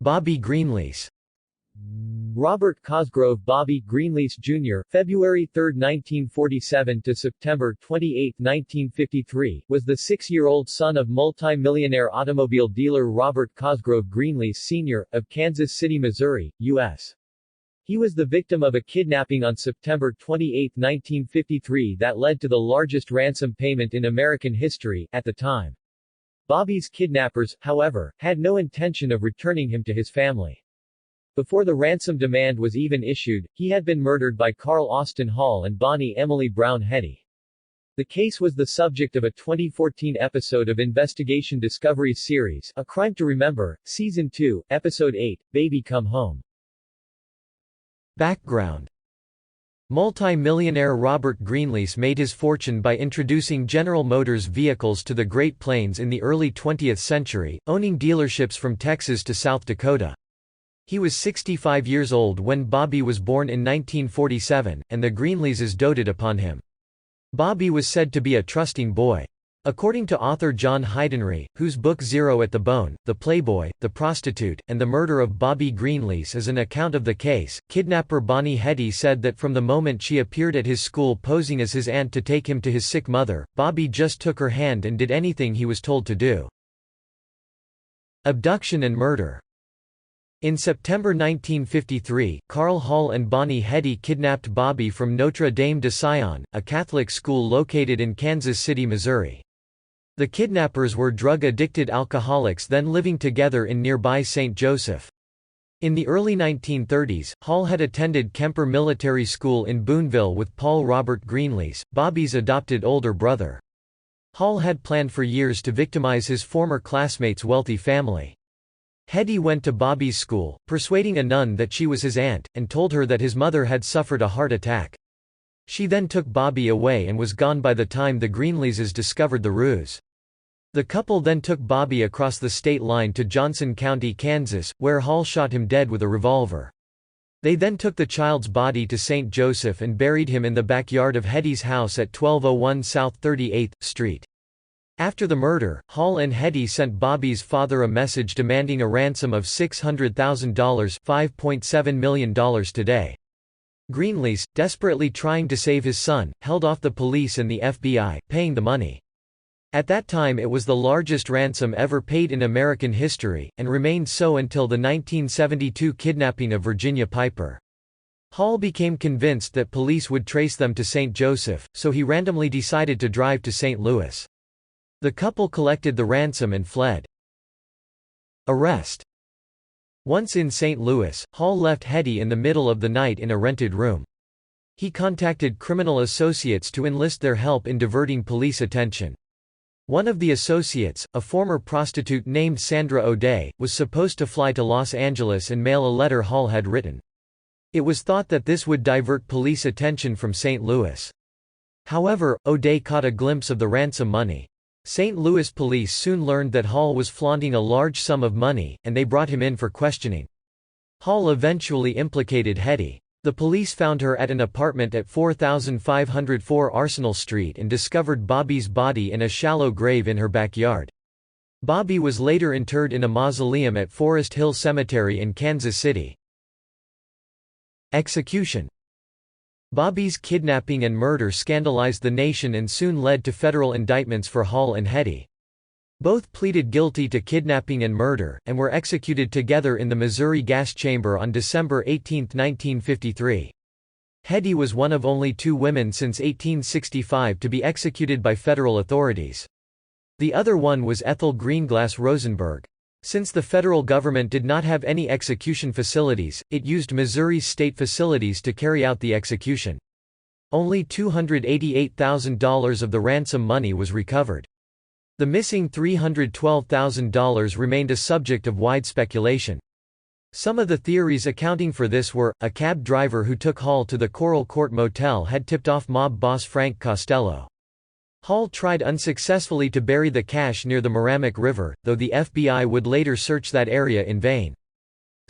Bobby Greenlease. Robert Cosgrove Bobby Greenlease, Jr., February 3, 1947 to September 28, 1953, was the 6-year-old son of multi-millionaire automobile dealer Robert Cosgrove Greenlease, Sr., of Kansas City, Missouri, U.S. He was the victim of a kidnapping on September 28, 1953 that led to the largest ransom payment in American history, at the time. Bobby's kidnappers, however, had no intention of returning him to his family. Before the ransom demand was even issued, he had been murdered by Carl Austin Hall and Bonnie Emily Brown Hetty. The case was the subject of a 2014 episode of Investigation Discovery's series, A Crime to Remember, Season 2, Episode 8, Baby Come Home. Background. Multi-millionaire Robert Greenlease made his fortune by introducing General Motors vehicles to the Great Plains in the early 20th century, owning dealerships from Texas to South Dakota. He was 65 years old when Bobby was born in 1947, and the Greenleases doted upon him. Bobby was said to be a trusting boy. According to author John Heidenreich, whose book Zero at the Bone, The Playboy, the Prostitute, and the Murder of Bobby Greenlease is an account of the case, kidnapper Bonnie Hetty said that from the moment she appeared at his school posing as his aunt to take him to his sick mother, Bobby just took her hand and did anything he was told to do. Abduction and Murder. In September 1953, Carl Hall and Bonnie Hetty kidnapped Bobby from Notre Dame de Sion, a Catholic school located in Kansas City, Missouri. The kidnappers were drug-addicted alcoholics then living together in nearby St. Joseph. In the early 1930s, Hall had attended Kemper Military School in Boonville with Paul Robert Greenlease, Bobby's adopted older brother. Hall had planned for years to victimize his former classmates' wealthy family. Hetty went to Bobby's school, persuading a nun that she was his aunt, and told her that his mother had suffered a heart attack. She then took Bobby away and was gone by the time the Greenleases discovered the ruse. The couple then took Bobby across the state line to Johnson County, Kansas, where Hall shot him dead with a revolver. They then took the child's body to St. Joseph and buried him in the backyard of Hetty's house at 1201 South 38th Street. After the murder, Hall and Hetty sent Bobby's father a message demanding a ransom of $600,000, $5.7 million today. Greenlease, desperately trying to save his son, held off the police and the FBI, paying the money. At that time it was the largest ransom ever paid in American history, and remained so until the 1972 kidnapping of Virginia Piper. Hall became convinced that police would trace them to St. Joseph, so he randomly decided to drive to St. Louis. The couple collected the ransom and fled. Arrest. Once in St. Louis, Hall left Hetty in the middle of the night in a rented room. He contacted criminal associates to enlist their help in diverting police attention. One of the associates, a former prostitute named Sandra O'Day, was supposed to fly to Los Angeles and mail a letter Hall had written. It was thought that this would divert police attention from St. Louis. However, O'Day caught a glimpse of the ransom money. St. Louis police soon learned that Hall was flaunting a large sum of money, and they brought him in for questioning. Hall eventually implicated Hetty. The police found her at an apartment at 4504 Arsenal Street and discovered Bobby's body in a shallow grave in her backyard. Bobby was later interred in a mausoleum at Forest Hill Cemetery in Kansas City. Execution. Bobby's kidnapping and murder scandalized the nation and soon led to federal indictments for Hall and Hetty. Both pleaded guilty to kidnapping and murder, and were executed together in the Missouri gas chamber on December 18, 1953. Hetty was one of only 2 women since 1865 to be executed by federal authorities. The other one was Ethel Greenglass Rosenberg. Since the federal government did not have any execution facilities, it used Missouri's state facilities to carry out the execution. Only $288,000 of the ransom money was recovered. The missing $312,000 remained a subject of wide speculation. Some of the theories accounting for this were, a cab driver who took Hall to the Coral Court Motel had tipped off mob boss Frank Costello. Hall tried unsuccessfully to bury the cash near the Meramec River, though the FBI would later search that area in vain.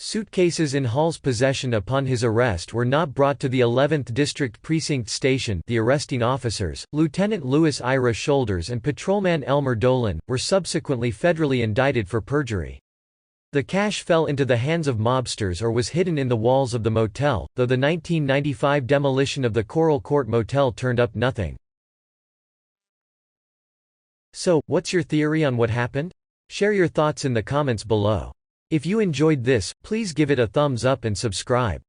Suitcases in Hall's possession upon his arrest were not brought to the 11th District Precinct Station. The arresting officers, Lieutenant Louis Ira Shoulders and Patrolman Elmer Dolan, were subsequently federally indicted for perjury. The cash fell into the hands of mobsters or was hidden in the walls of the motel, though the 1995 demolition of the Coral Court Motel turned up nothing. So, what's your theory on what happened? Share your thoughts in the comments below. If you enjoyed this, please give it a thumbs up and subscribe.